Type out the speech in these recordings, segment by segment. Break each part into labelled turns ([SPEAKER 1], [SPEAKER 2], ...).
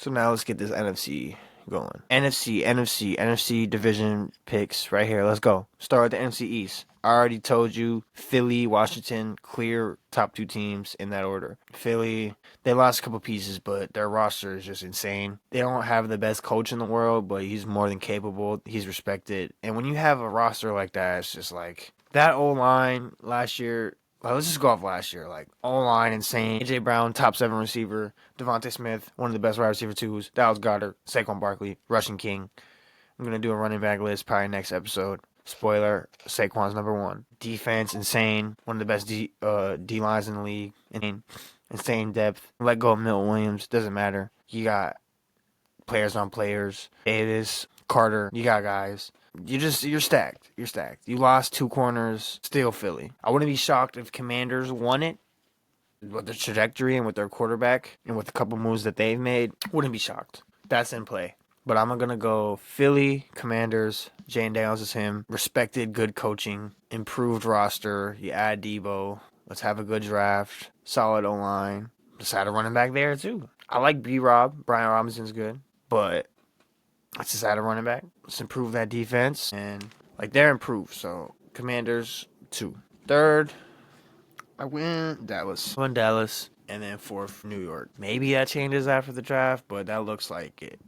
[SPEAKER 1] So now let's get this NFC going. NFC division picks right here. Let's go. Start with the NFC East. I already told you Philly, Washington, clear top two teams in that order. Philly, they lost a couple pieces, but their roster is just insane. They don't have the best coach in the world, but he's more than capable. He's respected. And when you have a roster like that, it's just like that O-line last year. Well, let's just go off last year. Like, O-line, insane. A.J. Brown, top 7 receiver. Devontae Smith, one of the best wide receiver twos. Dallas Goedert, Saquon Barkley, rushing king. I'm going to do a running back list probably next episode. Spoiler, Saquon's number 1. Defense, insane. One of the best D-lines in the league. Insane depth. Let go of Milton Williams. Doesn't matter. You got players on players. Davis, Carter. You got guys. You're stacked. You're stacked. You lost 2 corners. Still Philly. I wouldn't be shocked if Commanders won it. With their trajectory and with their quarterback and with a couple moves that they've made. Wouldn't be shocked. That's in play. But I'm going to go Philly, Commanders. Jane Daniels is him. Respected, good coaching. Improved roster. You add Debo. Let's have a good draft. Solid O-line. Just add a running back there too. I like B-Rob. Brian Robinson's good. But let's just add a running back. Let's improve that defense. And like they're improved. So Commanders 2. Third, I went Dallas. I went Dallas. And then 4th, New York. Maybe that changes after the draft, but that looks like it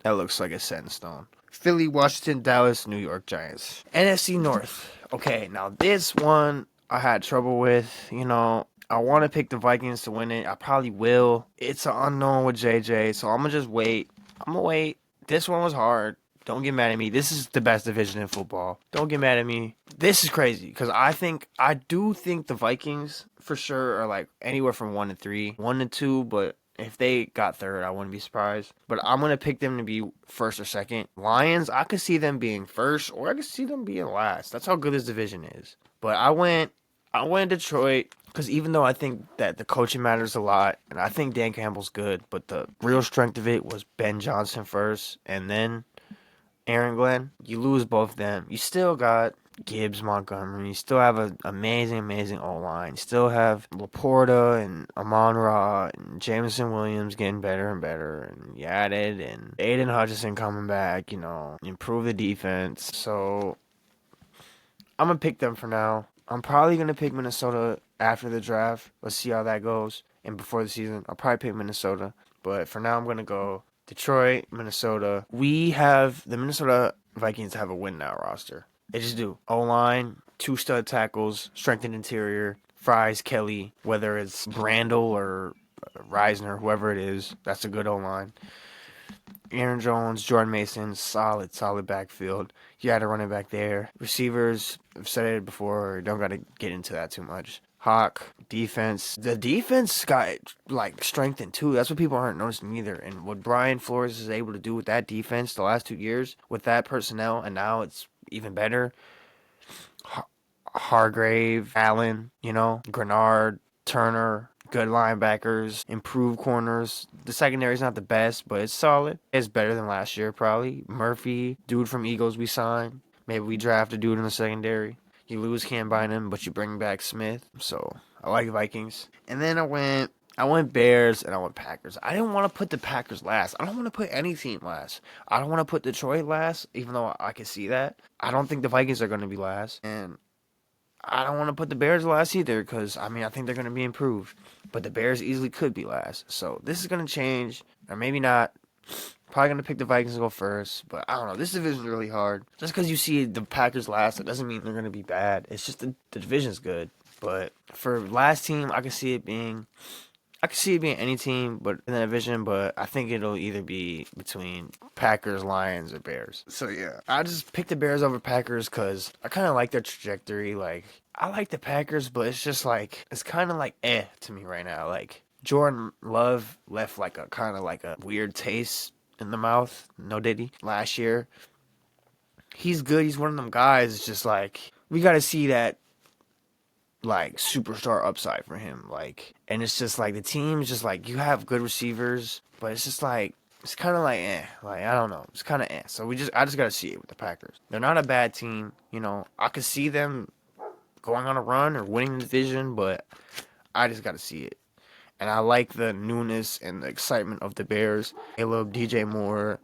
[SPEAKER 1] that looks like it's set in stone. Philly, Washington, Dallas, New York Giants. NFC North. Okay, now this one I had trouble with. I want to pick the Vikings to win it. I probably will. It's an unknown with JJ, so I'm going to just wait. I'm going to wait. This one was hard. Don't get mad at me. This is the best division in football. Don't get mad at me. This is crazy because I do think the Vikings for sure are like anywhere from 1 to 3, 1 to 2, but if they got third, I wouldn't be surprised. But I'm going to pick them to be first or second. Lions, I could see them being first or I could see them being last. That's how good this division is. But I went Detroit because even though I think that the coaching matters a lot and I think Dan Campbell's good, but the real strength of it was Ben Johnson first and then Aaron Glenn. You lose both of them. You still got Gibbs, Montgomery. You still have an amazing O-line. You still have Laporta and Amon-Ra and Jameson Williams getting better and better. And you added and Aiden Hutchinson coming back, improve the defense. So I'm going to pick them for now. I'm probably going to pick Minnesota after the draft. Let's see how that goes. And before the season, I'll probably pick Minnesota. But for now, I'm going to go Detroit, Minnesota. The Minnesota Vikings have a win now roster. They just do. O-line, 2 stud tackles, strengthened interior, Fries, Kelly, whether it's Brandel or Reisner, whoever it is, that's a good O-line. Aaron Jones, Jordan Mason, solid backfield. You had a running back there. Receivers, I've said it before, don't got to get into that too much. Hawk, defense. The defense got, strengthened, too. That's what people aren't noticing either. And what Brian Flores is able to do with that defense the last 2 years, with that personnel, and now it's even better. Hargrave, Allen, Grenard, Turner, good linebackers, improved corners. The secondary's not the best, but it's solid. It's better than last year, probably. Murphy, dude from Eagles we signed. Maybe we draft a dude in the secondary. You lose Cam Bynum, but you bring back Smith. So I like Vikings. And then I went Bears and I went Packers. I didn't want to put the Packers last. I don't want to put any team last. I don't want to put Detroit last, even though I can see that. I don't think the Vikings are going to be last. And I don't want to put the Bears last either because, I think they're going to be improved. But the Bears easily could be last. So this is going to change, or maybe not. Probably going to pick the Vikings to go first. But I don't know. This division is really hard. Just because you see the Packers last, it doesn't mean they're going to be bad. It's just the division's good. But for last team, I can see it being any team but in the division, but I think it'll either be between Packers, Lions, or Bears. So yeah, I just picked the Bears over Packers because I kind of like their trajectory. I like the Packers, but it's just it's kind of to me right now. Jordan Love left a kind of a weird taste in the mouth. No diddy. Last year, he's good. He's one of them guys. It's just we got to see that superstar upside for him. And it's just the team is just you have good receivers, but it's just it's kind of I don't know. It's kind of So I just got to see it with the Packers. They're not a bad team. I could see them going on a run or winning the division, but I just got to see it. And I like the newness and the excitement of the Bears. Caleb, DJ Moore,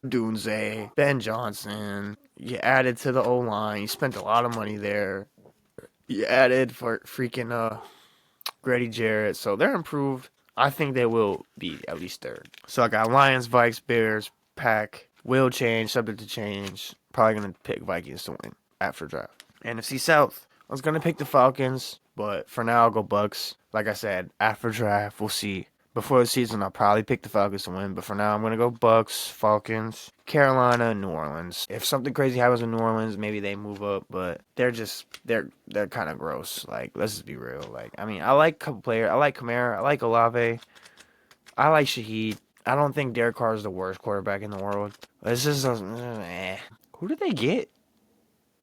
[SPEAKER 1] Dunze, Ben Johnson. You added to the O-line. You spent a lot of money there. You added for freaking Grady Jarrett. So they're improved. I think they will be at least third. So I got Lions, Vikes, Bears, Pack. Will change, subject to change. Probably going to pick Vikings to win after draft. NFC South. I was going to pick the Falcons, but for now I'll go Bucks. Like I said, after draft, we'll see. Before the season, I'll probably pick the Falcons to win, but for now I'm going to go Bucks, Falcons, Carolina, New Orleans. If something crazy happens in New Orleans, maybe they move up, but they're kind of gross. Like, let's just be real. Like, I mean, I like a couple players. I like Kamara. I like Olave. I like Shaheed. I don't think Derek Carr is the worst quarterback in the world. It's just, Who did they get?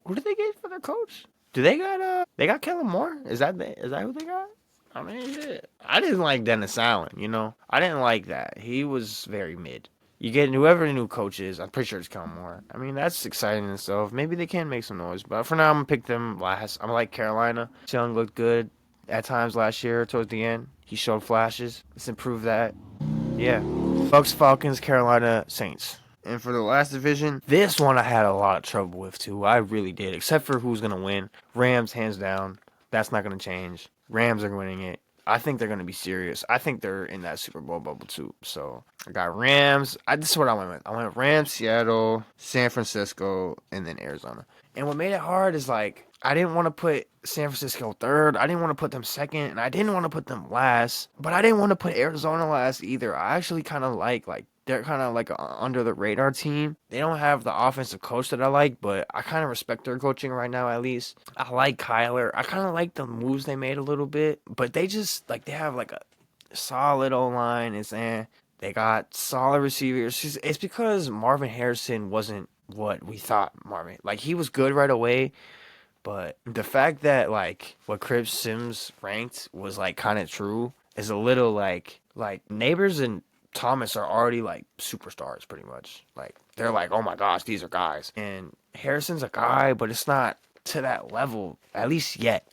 [SPEAKER 1] Who did they get for their coach? They got Kellen Moore? Is that who they got? I mean, shit. I didn't like Dennis Allen, you know? I didn't like that. He was very mid. You get whoever the new coach is, I'm pretty sure it's Kellen Moore. I mean, that's exciting and stuff. Maybe they can make some noise, but for now, I'm going to pick them last. I'm like Carolina. Young looked good at times last year towards the end. He showed flashes. Let's improve that. Yeah. Bucks, Falcons, Carolina, Saints. And for the last division, this one I had a lot of trouble with too. I really did, except for who's going to win. Rams, hands down. That's not going to change. Rams are winning it. I think they're going to be serious. I think they're in that Super Bowl bubble too. So I got Rams. This is what I went with. I went Rams, Seattle, San Francisco, and then Arizona. And what made it hard is like I didn't want to put San Francisco third. I didn't want to put them second, and I didn't want to put them last. But I didn't want to put Arizona last either. I actually kind of like they're kind of like an under the radar team. They don't have the offensive coach that I like, but I kind of respect their coaching right now at least. I like Kyler. I kind of like the moves they made a little bit, but they just they have like a solid O-line. They got solid receivers. It's because Marvin Harrison wasn't what we thought Marvin. Like he was good right away, but the fact that like what Chris Sims ranked was like kind of true is a little like Neighbors and Thomas are already like superstars pretty much. Like they're like, oh my gosh, these are guys. And Harrison's a guy, but it's not to that level, at least yet.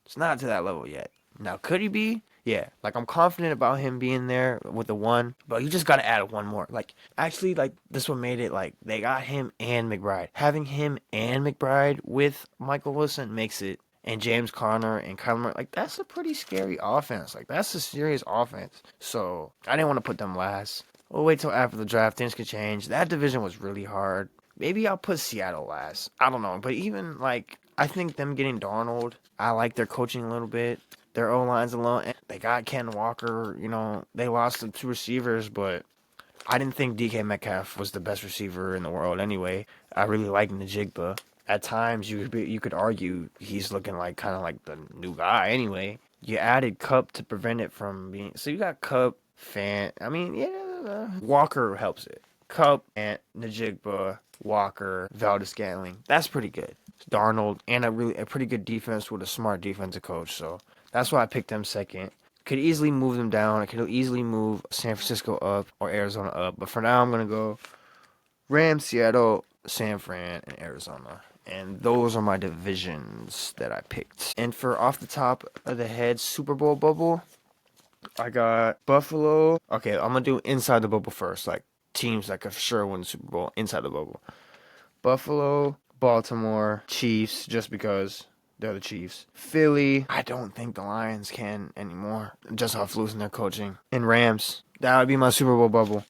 [SPEAKER 1] It's not to that level yet. Now, could he be? Yeah. Like I'm confident about him being there with the one, but you just gotta add one more. Like actually, like this one made it like they got him and McBride. Having him and McBride with Michael Wilson makes it and James Conner and Kyler Murray, like that's a pretty scary offense. Like that's a serious offense. So I didn't want to put them last. We'll wait till after the draft. Things could change. That division was really hard. Maybe I'll put Seattle last. I don't know. But even like I think them getting Darnold, I like their coaching a little bit. Their O-line's alone. They got Ken Walker. You know, they lost the two receivers, but I didn't think DK Metcalf was the best receiver in the world anyway. I really like Najigba. At times, you could argue he's looking like kind of like the new guy anyway. You added Cup to prevent it from being... So you got Cup, Fant. I mean, yeah, Walker helps it. Cup, and Najigba, Walker, Valdez-Scantling. That's pretty good. Darnold, and a pretty good defense with a smart defensive coach. So that's why I picked them second. Could easily move them down. I could easily move San Francisco up or Arizona up. But for now, I'm going to go Rams, Seattle, San Fran, and Arizona. And those are my divisions that I picked. And for off the top of the head Super Bowl bubble, I got Buffalo. Okay, I'm going to do inside the bubble first. Like teams that could sure win the Super Bowl inside the bubble. Buffalo, Baltimore, Chiefs, just because they're the Chiefs. Philly, I don't think the Lions can anymore. Just off losing their coaching. And Rams. That would be my Super Bowl bubble.